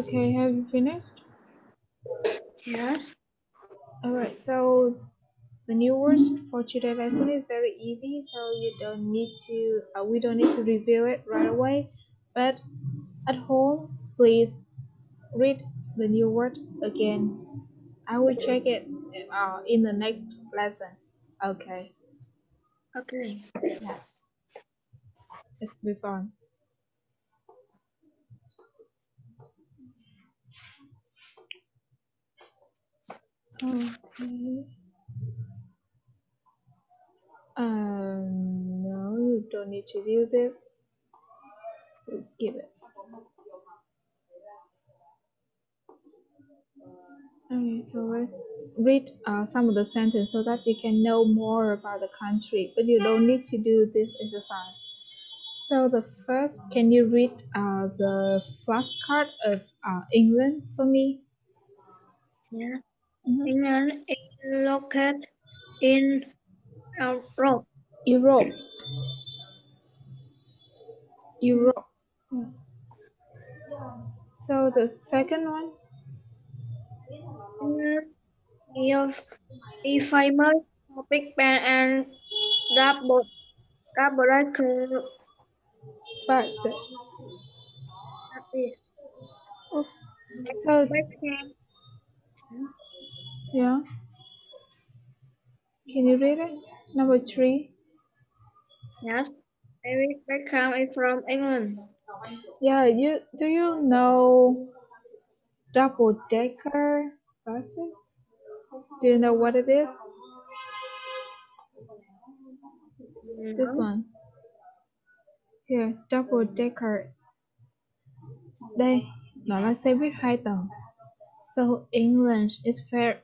Okay, have you finished? Yes. Alright, so the new words for today's lesson is very easy, so you don't need to. We don't need to review it right away. But at home, please read the new word again. I will check it in the next lesson. Okay. Okay. Yeah. Let's move on. Okay. No, you don't need to use this. We'll skip it. Okay, so let's read some of the sentences so that you can know more about the country, but you don't need to do this exercise. So the first, can you read the flashcard of England for me? Yeah. Mhm. England is located in Europe. Europe. Europe. Yeah. So the second one, England is a famous for Big Band and double decker buses. buses. Oops. So Beckham. yeah, can you read it? Number 3. Yes. David Beckham is from England. Yeah, you know double-decker buses? Do you know what it is? This No. one. Here, double-decker. Đây, nó là xe buýt 2 tầng. So England is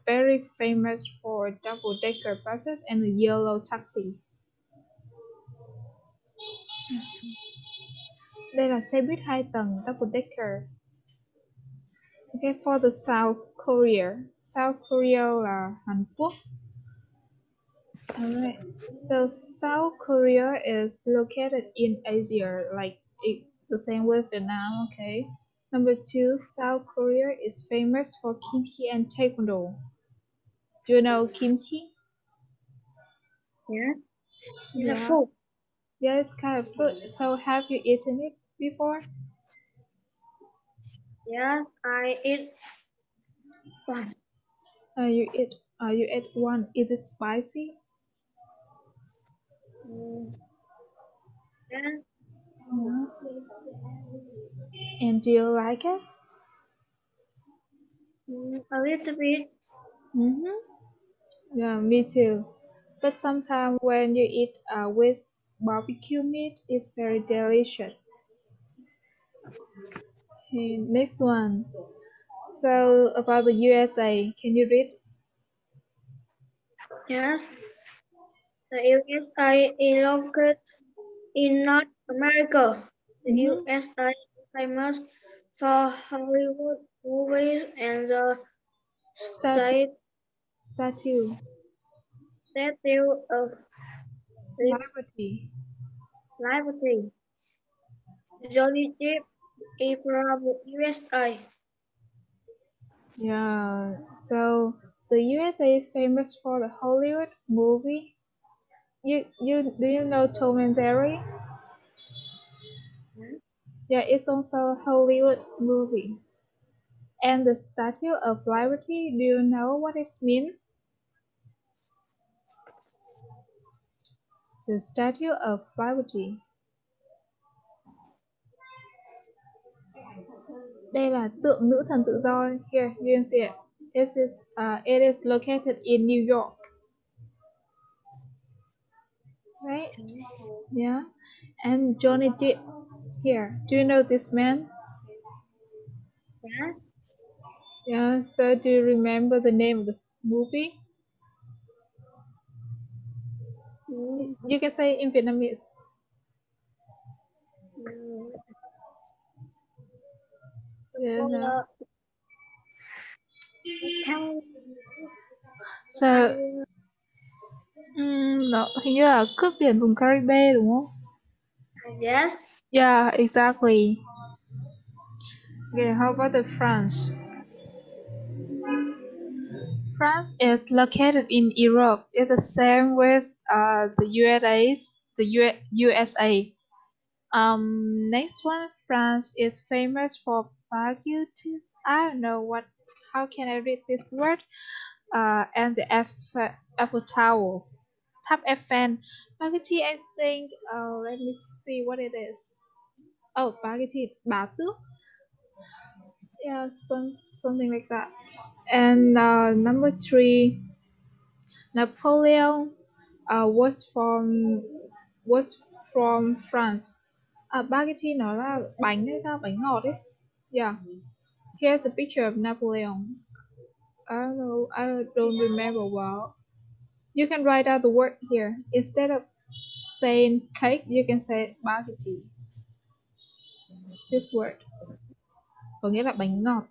very famous for double-decker buses and a yellow taxi. Đây là xe buýt 2 tầng double-decker. Okay, for the South Korea. South Korea là Hàn Quốc. Alright, so South Korea is located in Asia, like the same with Vietnam, okay? Number 2, South Korea is famous for kimchi and taekwondo. Do you know kimchi? Yes. It's a Yeah, food. yeah, it's kind of food. So have you eaten it before? Yes, I eat once. You ate one. Is it spicy? Yes. Yeah. And do you like it? A little bit. Mm-hmm. Yeah, me too. But sometimes when you eat with barbecue meat, it's very delicious. Okay, next one. So about the USA, can you read? Yes. The USA is located in North America. The Mm-hmm. USA is famous for Hollywood movies and the Statue. state Statue. statue of Liberty. liberty. Johnny Depp is from USA. Yeah. So the USA is famous for the Hollywood movie. Do you know Tom and Jerry? Yeah, it's also a Hollywood movie. And the Statue of Liberty, do you know what it means? The Statue of Liberty. Đây là tượng nữ thần tự do. Here, you can see it. It is located in New York. Right? Yeah. And Johnny Depp. Here, do you know this man? Yes. Yeah, so do you remember the name of the movie? You can say in Vietnamese. Yeah, no. So, nó hình như là cướp biển vùng Caribe đúng không? Yes. Yeah, exactly. Okay, how about the France? France is located in Europe. It's the same with the USA. Next one, France is famous for baguettes. I don't know what. How can I read this word? And the Eiffel Tower, Top Eiffel. Baguette, I think. Let me see what it is. Oh, baguette, bà tước. Yeah, something like that. And number three, Napoleon uh, was from was from France. Baguette nó là bánh hay sao? Bánh ngọt ấy. Yeah. Here's a picture of Napoleon. I don't know. I don't remember well. You can write out the word here. Instead of saying cake, you can say baguette. This word. Có nghĩa là bánh ngọt.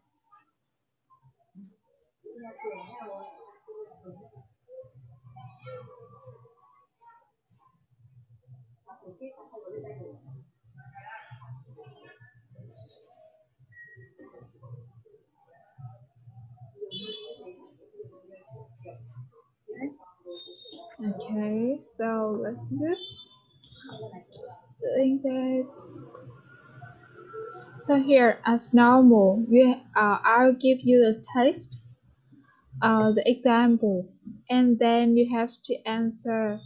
Okay, so let's keep doing this. So here, as normal, I'll give you the text, the example, and then you have to answer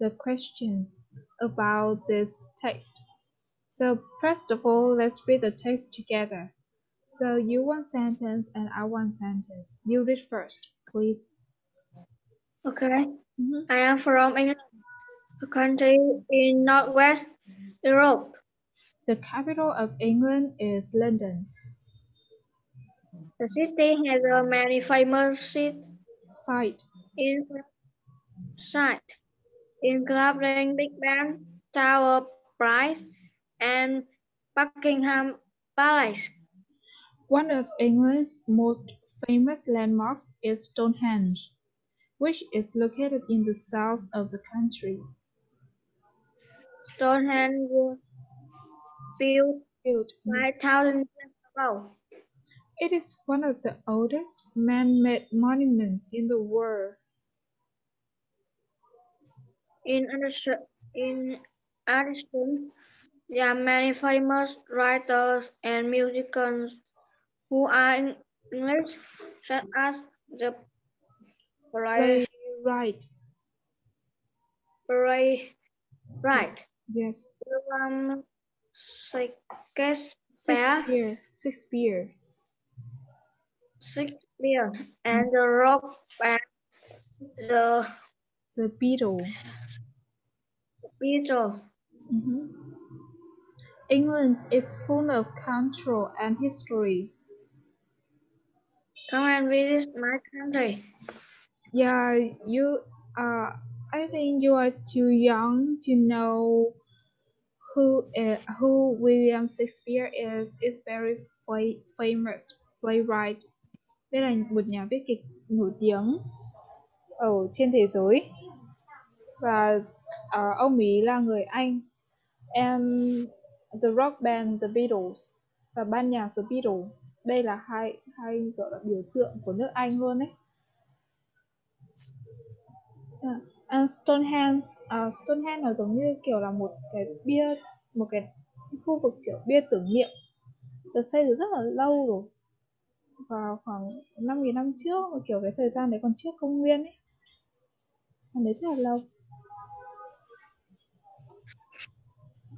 the questions about this text. So first of all, let's read the text together. So you one sentence and I one sentence. You read first, please. Okay. I am from England, a country in Northwest Europe. The capital of England is London. The city has many famous Sites. sites, including Big Ben, Tower Bridge, and Buckingham Palace. One of England's most famous landmarks is Stonehenge, which is located in the south of the country. Stonehenge was built Built. 5,000 years ago. It is one of the oldest man-made monuments in the world. In addition, there are many famous writers and musicians who are English, such as the Playwright. playwright Yes. William Shakespeare. Shakespeare, and the rock band the Beatles. Beatles. England is full of culture and history. Come and visit my country. Yeah, I think you are too young to know who William Shakespeare is. Is very famous playwright. Đây là một nhà viết kịch nổi tiếng ở trên thế giới và ông ấy là người Anh. And the rock band The Beatles và ban nhạc The Beatles, đây là hai gọi là biểu tượng của nước Anh luôn đấy. And Stonehenge nó giống như kiểu là một cái khu vực kiểu bia tưởng niệm, được xây từ rất là lâu rồi, vào khoảng 5.000 năm trước, kiểu cái thời gian đấy còn trước công nguyên ấy, đấy rất là lâu.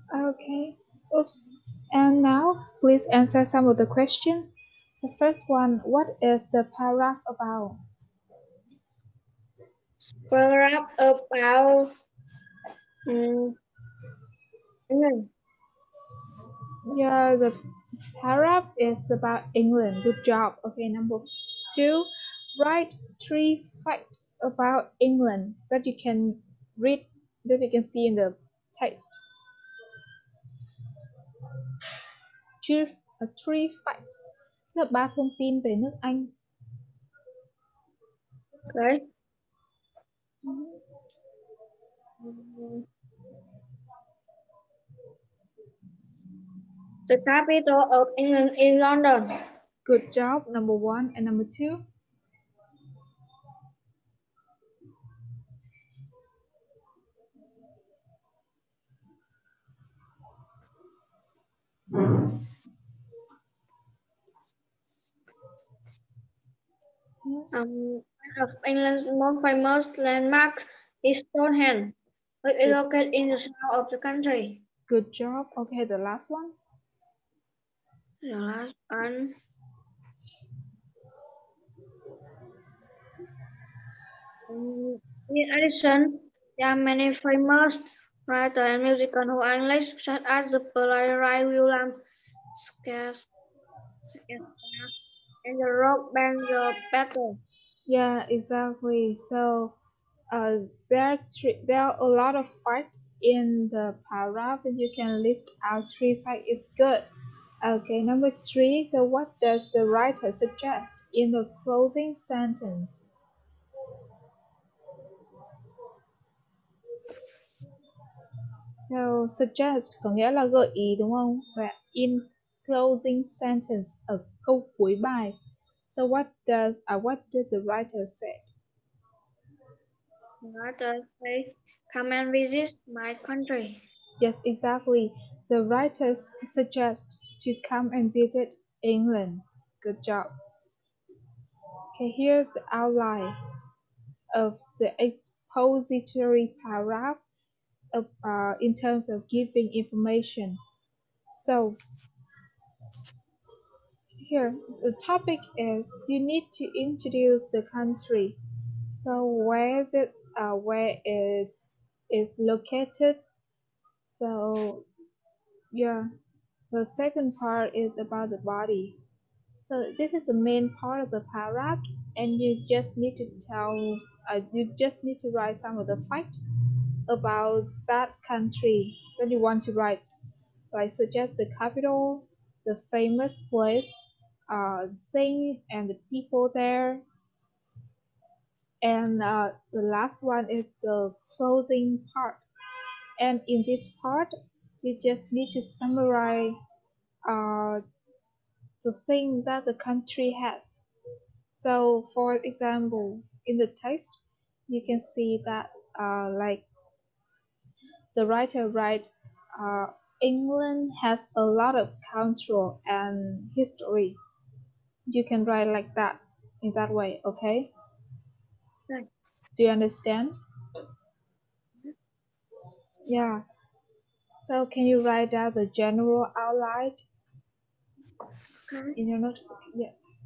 Okay. Oops. And now, please answer some of the questions. The first one, what is the paragraph about? Paragraph about England. Yeah, the paragraph is about England. Good job. Okay, number 2, write 3 facts about England that you can read, that you can see in the text. 3 facts, là 3 thông tin về nước Anh. Okay. The capital of England is London. Good job, number one. And number two? One of England's most famous landmarks is Stonehenge, which is located in the south of the country. Good job. Okay, the last one. The last one. In addition, there are many famous writers and musicians who are English, such as the playwright William Shakespeare and the rock band The Beatles. Yeah, exactly. So there are a lot of facts in the paragraph, and you can list out three facts. Is good. Okay, number three. So what does the writer suggest in the closing sentence? So suggest có nghĩa là gợi ý đúng không? Và in closing sentence ở câu cuối bài. So what did the writer say? The writer says, "Come and visit my country." Yes, exactly. The writers suggest to come and visit England. Good job. Okay, here's the outline of the expository paragraph in terms of giving information. So here, the topic is you need to introduce the country. So where is it? Where is located? So yeah, the second part is about the body. So this is the main part of the paragraph, and you just need to write some of the facts about that country that you want to write. Like suggest the capital, the famous place, thing, and the people there. And the last one is the closing part. And in this part, you just need to summarize uh, the thing that the country has. So, for example, in the text, you can see that like the writer write, England has a lot of culture and history. You can write like that in that way, okay? Right. Do you understand? Yeah. So can you write down the general outline Okay. in your notebook? Yes.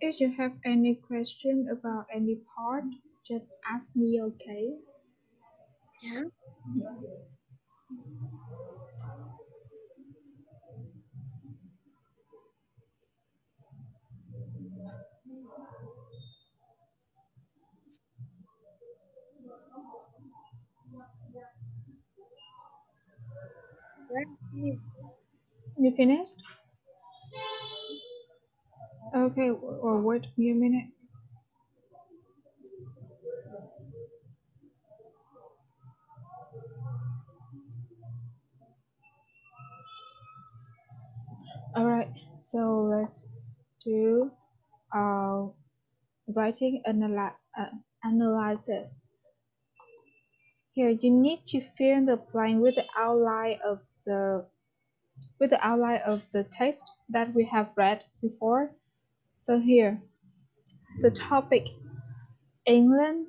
If you have any question about any part, just ask me, okay? Yeah. Yeah. You finished? Okay, or wait me a minute. So let's do writing analysis. Here you need to fill in the blank with the outline of the text that we have read before. So here, the topic England.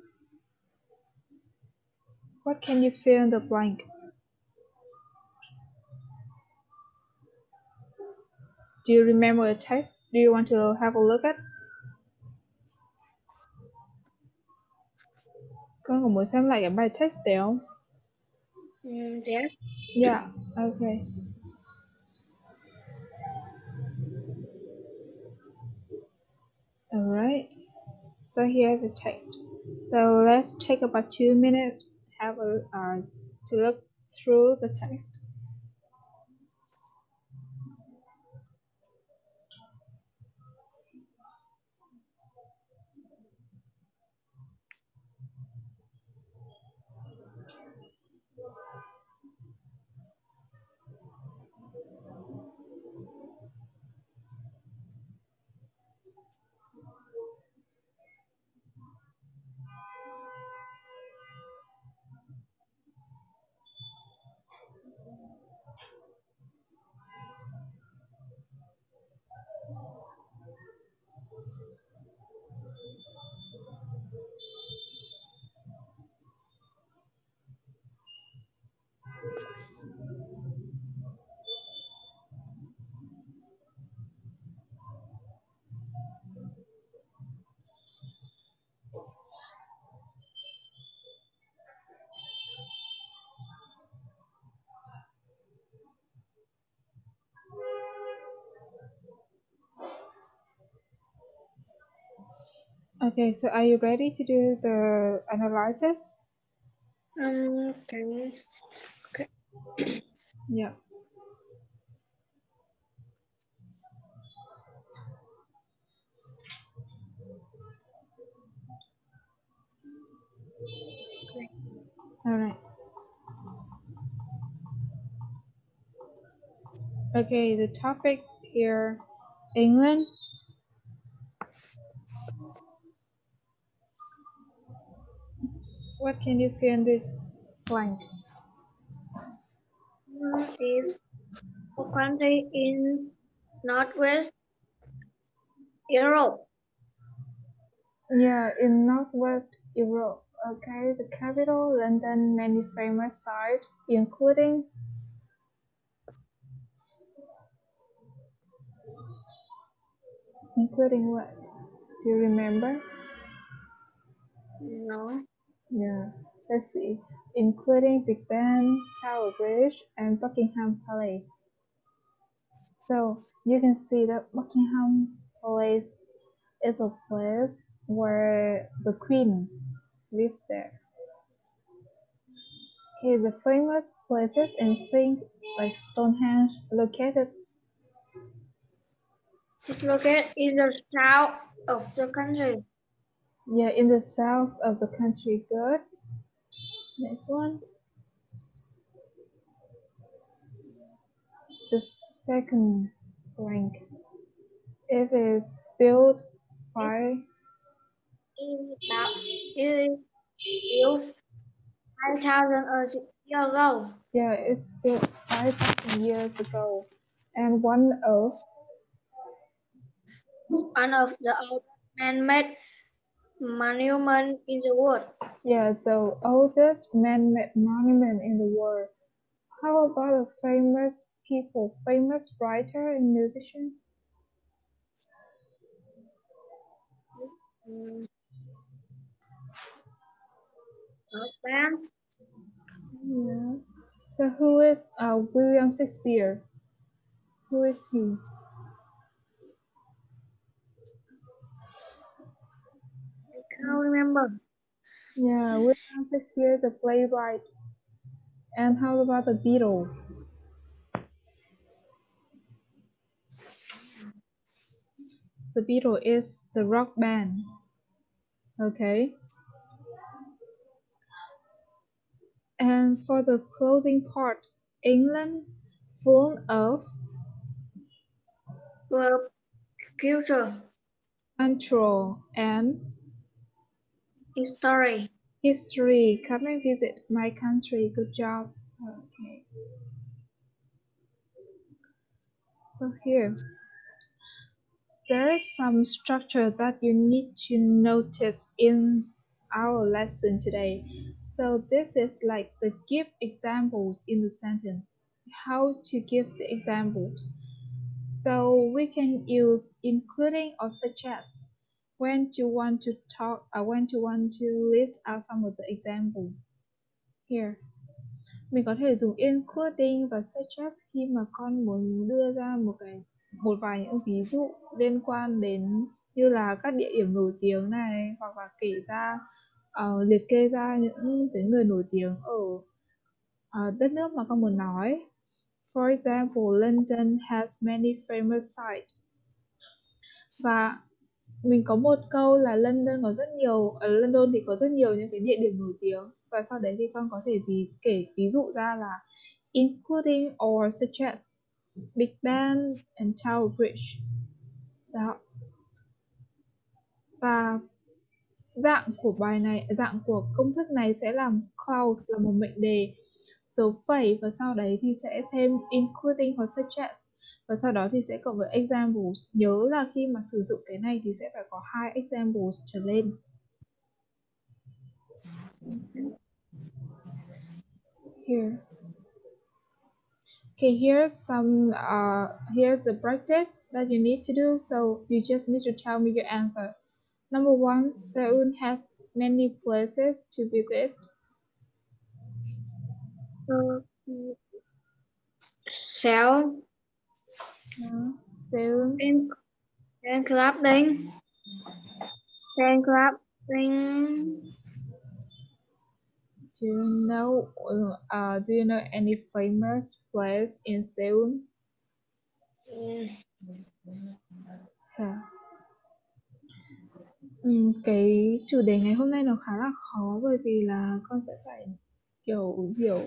What can you fill in the blank? Do you remember the text? Do you want to have a look at? Con có muốn xem lại cái bài text đấy không? Yes. Yeah, okay. Alright, so here's the text. So let's take about 2 minutes to look through the text. Okay, so are you ready to do the analysis? Okay. Yeah. Alright. Okay, the topic here, England. What can you fill in this blank? Is a country in Northwest Europe. Yeah, in Northwest Europe. Okay, the capital, London, many famous sites, including what? Do you remember? No. Yeah, let's see. Including Big Ben, Tower Bridge, and Buckingham Palace. So you can see that Buckingham Palace is a place where the Queen lived there. Okay, the famous places and things like Stonehenge located. It's located in the south of the country. Yeah, in the south of the country. Good. Next one. The second blank. It is built by. It is built 5,000 years ago. Yeah, it's built 5,000 years ago, and one of the oldest man-made monument in the world. Yeah, the oldest man-made monument in the world. How about the famous people, famous writer and musicians? Band. Yeah. So who is William Shakespeare? Who is he? I can't remember. Yeah, William Shakespeare is a playwright. And how about the Beatles? The Beatles is the rock band. Okay. And for the closing part, England full of culture, control, and history. history. Come and visit my country. Good job. Okay. So here, there is some structure that you need to notice in our lesson today. So this is like the give examples in the sentence. How to give the examples. So we can use including or such as when you want to talk or when you want to list out some of the example. Here, mình có thể dùng including và such as khi mà con muốn đưa ra một vài những ví dụ liên quan đến như là các địa điểm nổi tiếng này, hoặc là kể ra liệt kê ra những cái người nổi tiếng ở đất nước mà con muốn nói. For example, London has many famous sites. Và mình có một câu là London ở London thì có rất nhiều những cái địa điểm nổi tiếng, và sau đấy thì con có thể kể ví dụ ra là including or such as Big Ben and Tower Bridge. Đó. Và dạng của công thức này sẽ làm clause là một mệnh đề, dấu phẩy và sau đấy thì sẽ thêm including hoặc such as, và sau đó thì sẽ cộng với examples. Nhớ là khi mà sử dụng cái này thì sẽ phải có 2 examples trở lên. Here. Okay, here's the practice that you need to do. So you just need to tell me your answer. Number 1, Seoul has many places to visit. Seoul, Seoul. Clubbing. Do you know any famous place in Seoul? Yeah. Cái chủ đề ngày hôm nay nó khá là khó bởi vì là con sẽ phải kiểu hiểu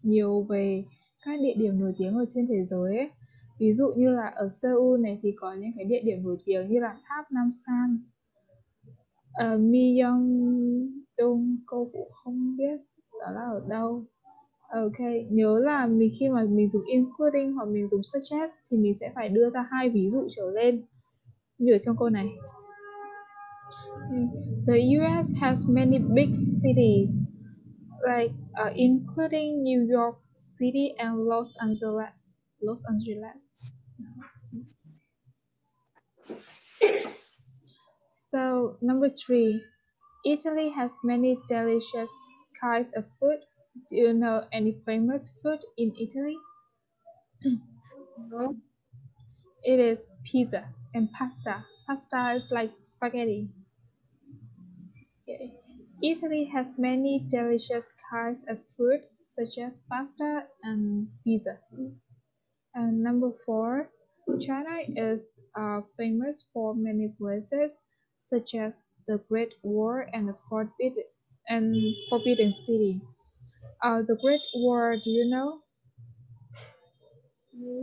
nhiều về các địa điểm nổi tiếng ở trên thế giới ấy. Ví dụ như là ở Seoul này thì có những cái địa điểm nổi tiếng như là tháp Nam San, Myeongdong, cô cũng không biết đó là ở đâu. Ok, nhớ là khi mà mình dùng including hoặc mình dùng such as thì mình sẽ phải đưa ra 2 ví dụ trở lên như ở trong câu này. The US has many big cities, like including New York City and Los Angeles. So number 3, Italy has many delicious kinds of food. Do you know any famous food in Italy? No. It is pizza and pasta. Pasta is like spaghetti. Okay. Italy has many delicious kinds of food, such as pasta and pizza. And number 4, China is famous for many places, such as the Great Wall and the Forbidden City. The Great Wall, do you know?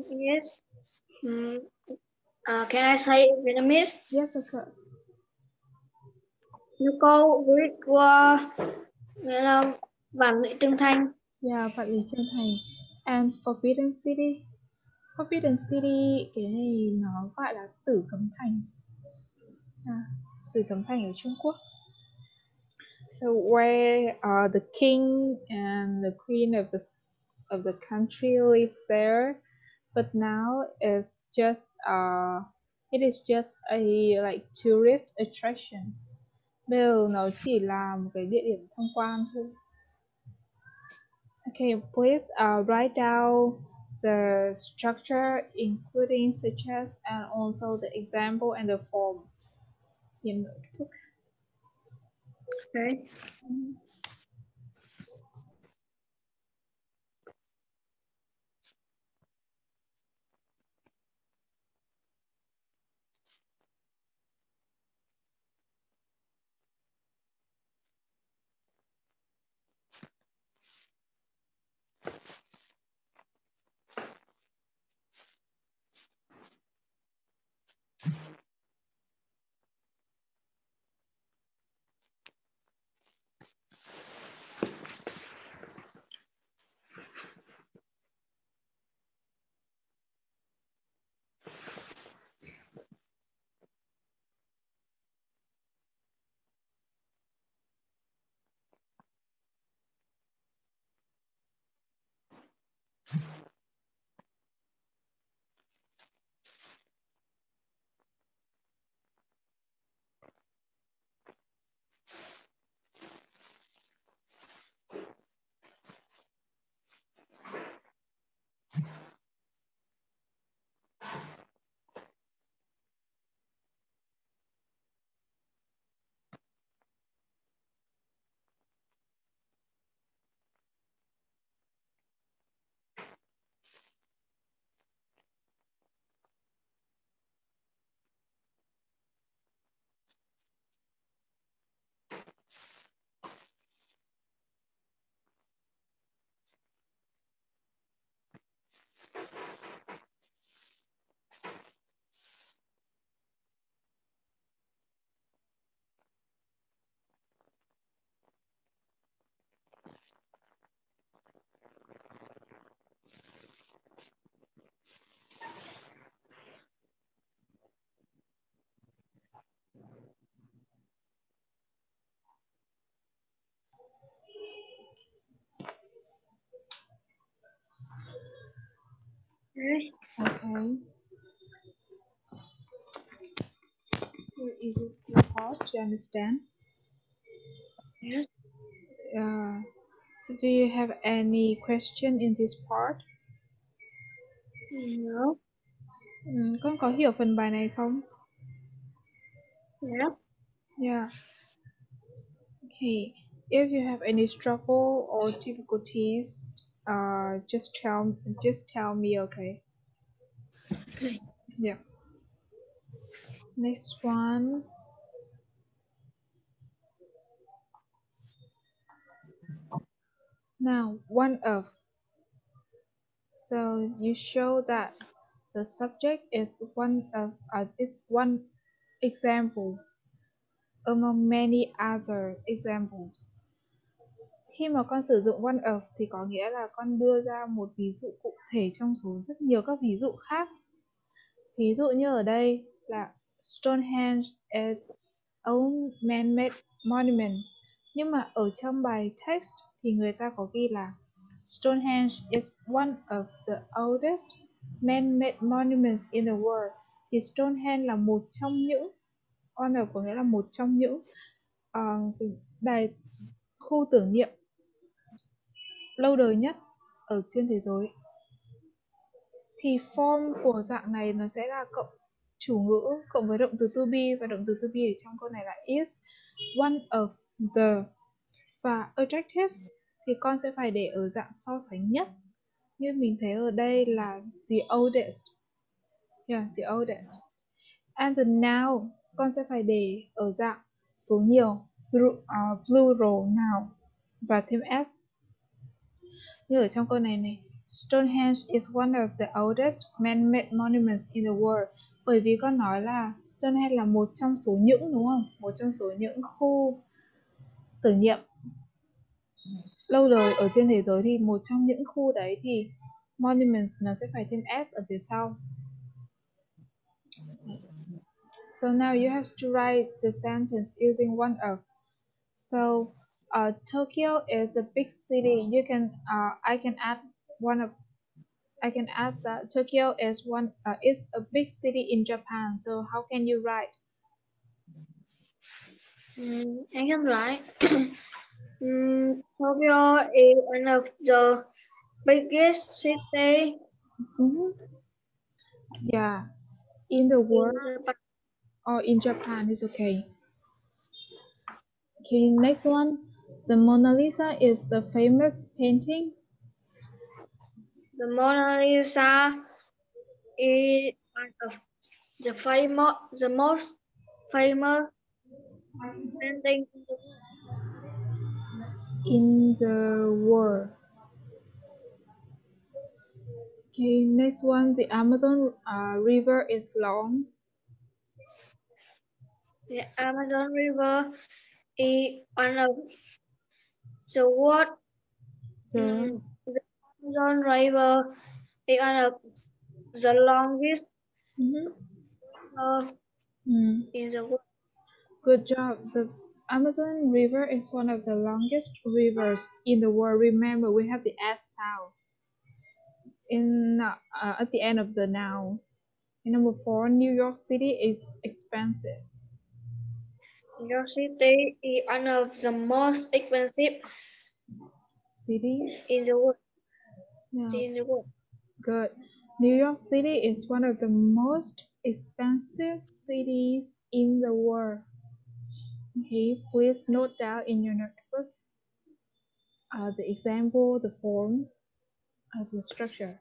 Yes. Can I say in Vietnamese? Yes, of course. Như câu Great Wall nghĩa là vạn lý trường thành. Yeah, vạn lý trường thành. And Forbidden City. Forbidden City, cái này nó gọi là Tử Cấm Thành. Tử Cấm Thành ở Trung Quốc. So where the king and the queen of the country live there, but now it is just a like tourist attractions. Bây giờ nó chỉ là một cái địa điểm tham quan thôi. Okay, please write down the structure, including such as, and also the example and the form in the notebook. Okay. Okay. Okay. So is it hard to understand? Yes. So do you have any question in this part? No. Con có hiểu phần bài này không? Yes. Yeah. Okay. If you have any struggle or difficulties, just tell me. Okay. Okay. Yeah. Next one. Now, one of. So you show that the subject is one example among many other examples. Khi mà con sử dụng one of thì có nghĩa là con đưa ra một ví dụ cụ thể trong số rất nhiều các ví dụ khác. Ví dụ như ở đây là Stonehenge is a man-made monument. Nhưng mà ở trong bài text thì người ta có ghi là Stonehenge is one of the oldest man-made monuments in the world. Thì Stonehenge là một trong những, one of có nghĩa là một trong những đài khu tưởng niệm lâu đời nhất ở trên thế giới. Thì form của dạng này nó sẽ là cộng chủ ngữ cộng với động từ to be, và động từ to be ở trong câu này là is one of the, và adjective thì con sẽ phải để ở dạng so sánh nhất, như mình thấy ở đây là the oldest. Yeah, the oldest. And the noun con sẽ phải để ở dạng số nhiều, plural noun và thêm s. Như ở trong câu này này, Stonehenge is one of the oldest man-made monuments in the world. Bởi vì con nói là Stonehenge là một trong số những, đúng không? Một trong số những khu tưởng niệm lâu đời ở trên thế giới, thì một trong những khu đấy thì monuments nó sẽ phải thêm s ở phía sau. So now you have to write the sentence using one of. So Tokyo is a big city. I can add one of. I can add that Tokyo is a big city in Japan. So how can you write? I can write. Tokyo is one of the biggest city Yeah, in the world in Japan. or in Japan is okay. Okay, next one. The Mona Lisa is the famous painting. The Mona Lisa is one of the most famous painting In the world. Okay, next one. The Amazon River is long. The Amazon River is one of the world. The The Amazon River is one of the longest in the world. Good job. The Amazon River is one of the longest rivers in the world. Remember, we have the S sound in at the end of the noun. And number 4, New York City is expensive. New York City is one of the most expensive City? in the world. Yeah. In the world. Good. New York City is one of the most expensive cities in the world. Okay, please note down in your notebook the example, the form, the structure.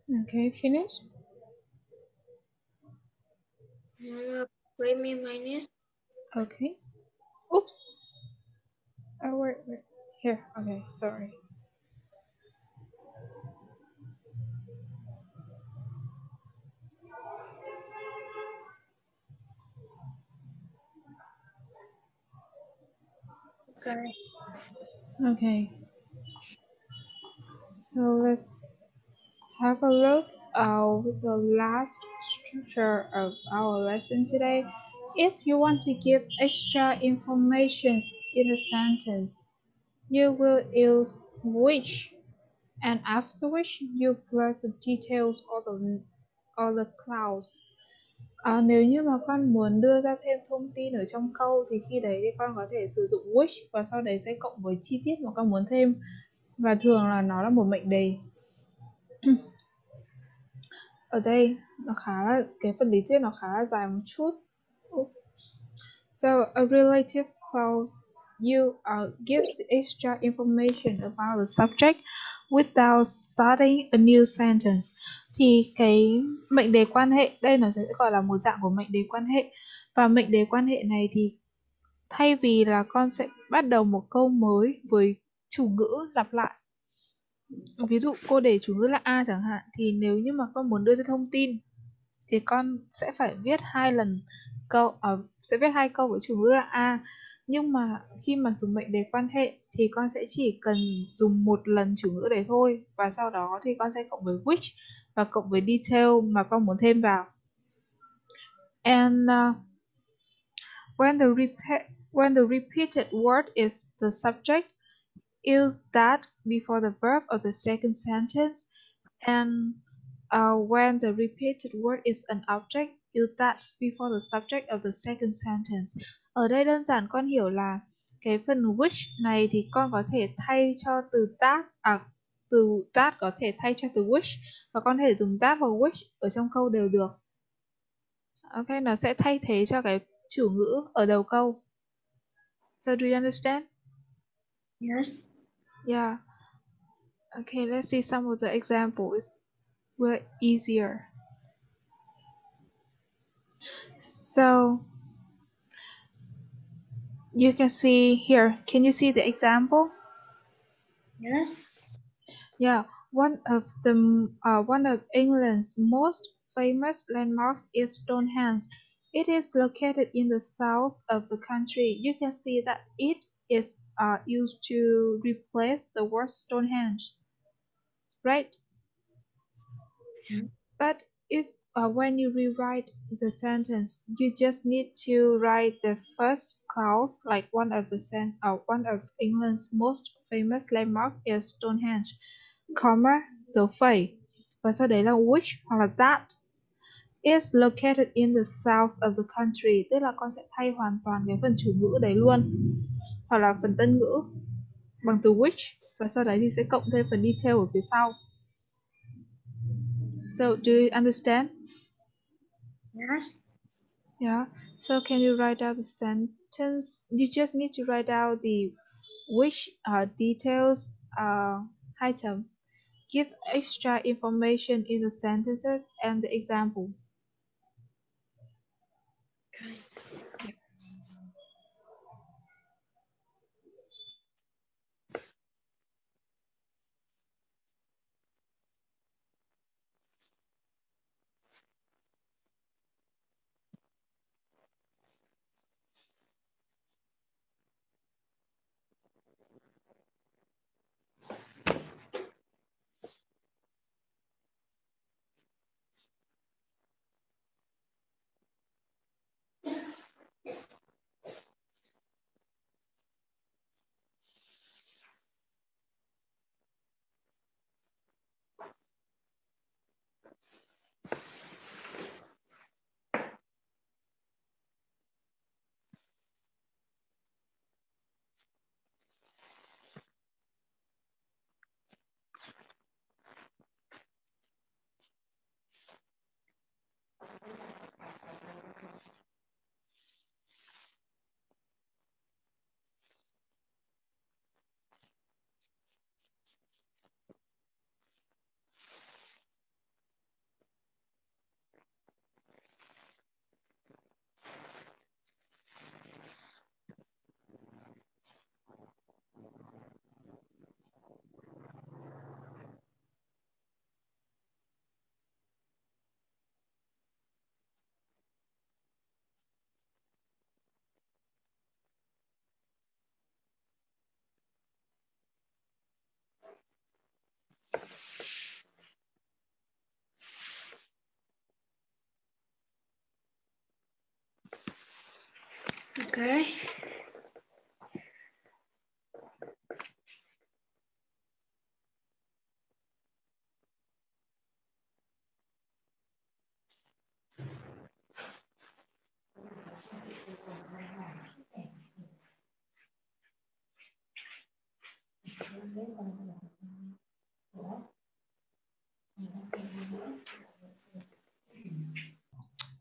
Okay, finish. Wait me minus. Okay. Oops. Oh, wait. Here. Okay, sorry. Okay. Okay. So let's have a look at the last structure of our lesson today. If you want to give extra information in a sentence, you will use which, and after which you plus the details or the clause. Nếu như mà con muốn đưa ra thêm thông tin ở trong câu thì khi đấy thì con có thể sử dụng which và sau đấy sẽ cộng với chi tiết mà con muốn thêm, và thường là nó là một mệnh đề. Ở đây nó khá là cái phần lý thuyết nó khá là dài một chút. So a relative clause gives the extra information about the subject without starting a new sentence. Thì cái mệnh đề quan hệ đây nó sẽ gọi là một dạng của mệnh đề quan hệ, và mệnh đề quan hệ này thì thay vì là con sẽ bắt đầu một câu mới với chủ ngữ lặp lại, ví dụ cô để chủ ngữ là A chẳng hạn, thì nếu như mà con muốn đưa ra thông tin thì con sẽ phải viết hai lần sẽ viết hai câu với chủ ngữ là A. Nhưng mà khi mà dùng mệnh đề quan hệ thì con sẽ chỉ cần dùng một lần chủ ngữ đấy thôi, và sau đó thì con sẽ cộng với which và cộng với detail mà con muốn thêm vào. And when the repeated word is the subject, use that before the verb of the second sentence. And when the repeated word is an object, use that before the subject of the second sentence. Ở đây đơn giản con hiểu là cái phần which này thì con có thể thay cho từ that, từ that có thể thay cho từ which, và con có thể dùng that hoặc which ở trong câu đều được. Ok, nó sẽ thay thế cho cái chủ ngữ ở đầu câu. So do you understand? Yes. Yeah. Okay, let's see some of the examples. Were easier. So you can see here. Can you see the example? Yes. Yeah, one of England's most famous landmarks is Stonehenge. It is located in the south of the country. You can see that it is used to replace the word Stonehenge, right? Yeah. But if when you rewrite the sentence, you just need to write the first clause, like one of England's most famous landmark is Stonehenge, comma, dấu phẩy, và sau đấy là which hoặc là that is located in the south of the country, tức là con sẽ thay hoàn toàn cái phần chủ ngữ đấy luôn, hoặc là phần tân ngữ bằng từ which, và sau đấy thì sẽ cộng thêm phần detail ở phía sau. So do you understand? Yes. Yeah, so can you write out the sentence? You just need to write out the which details item. Give extra information in the sentences and the example. Okay. Okay.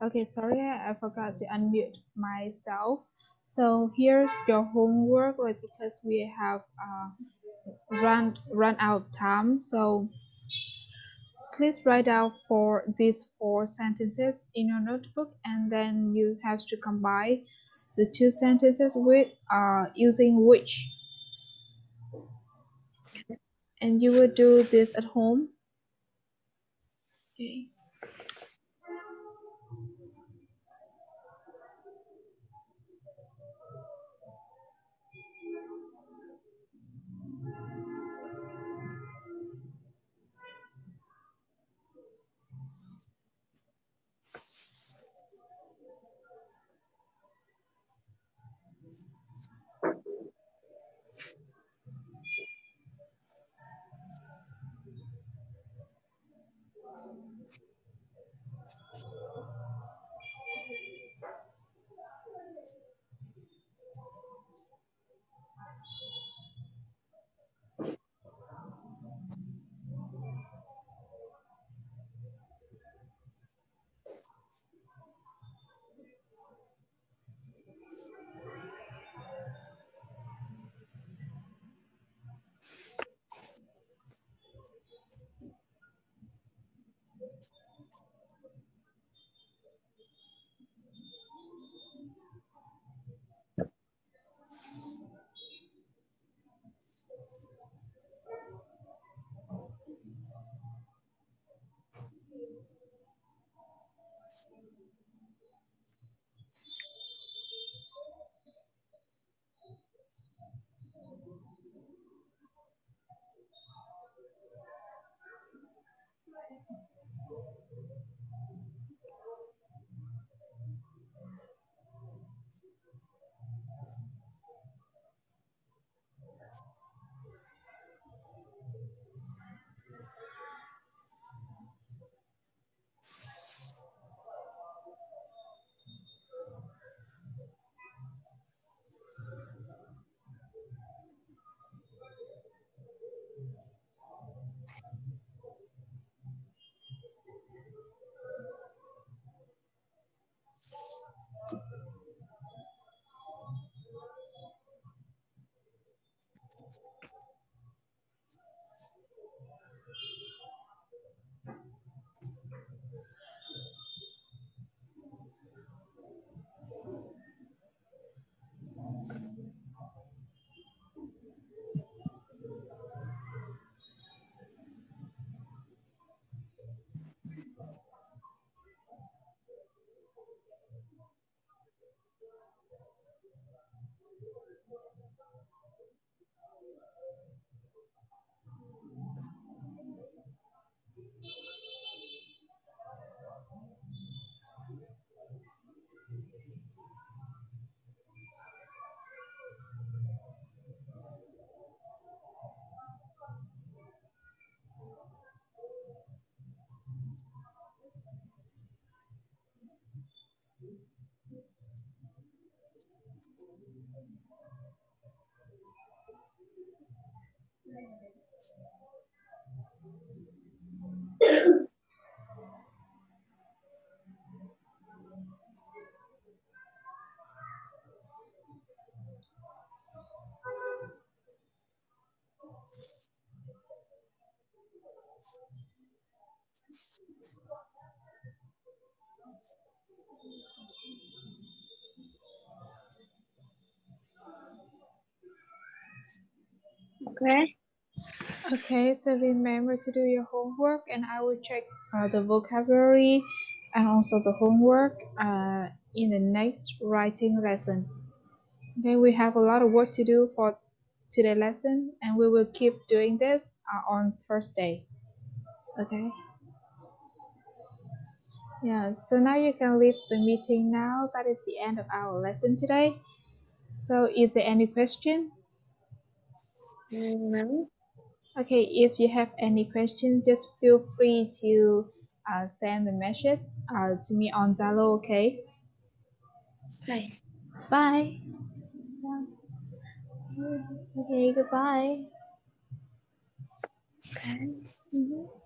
Okay, sorry, I forgot to unmute myself. So here's your homework, like because we have run out of time. So please write down for these 4 sentences in your notebook, and then you have to combine the 2 sentences with using which. And you will do this at home. Okay. Okay. Okay, so remember to do your homework, and I will check the vocabulary and also the homework in the next writing lesson. Okay, we have a lot of work to do for today's lesson, and we will keep doing this on Thursday. Okay. Yeah, so now you can leave the meeting now. That is the end of our lesson today. So is there any question? No. Okay, if you have any question, just feel free to send the message to me on Zalo, okay? Okay. Bye. Okay, goodbye. Okay. Mhm.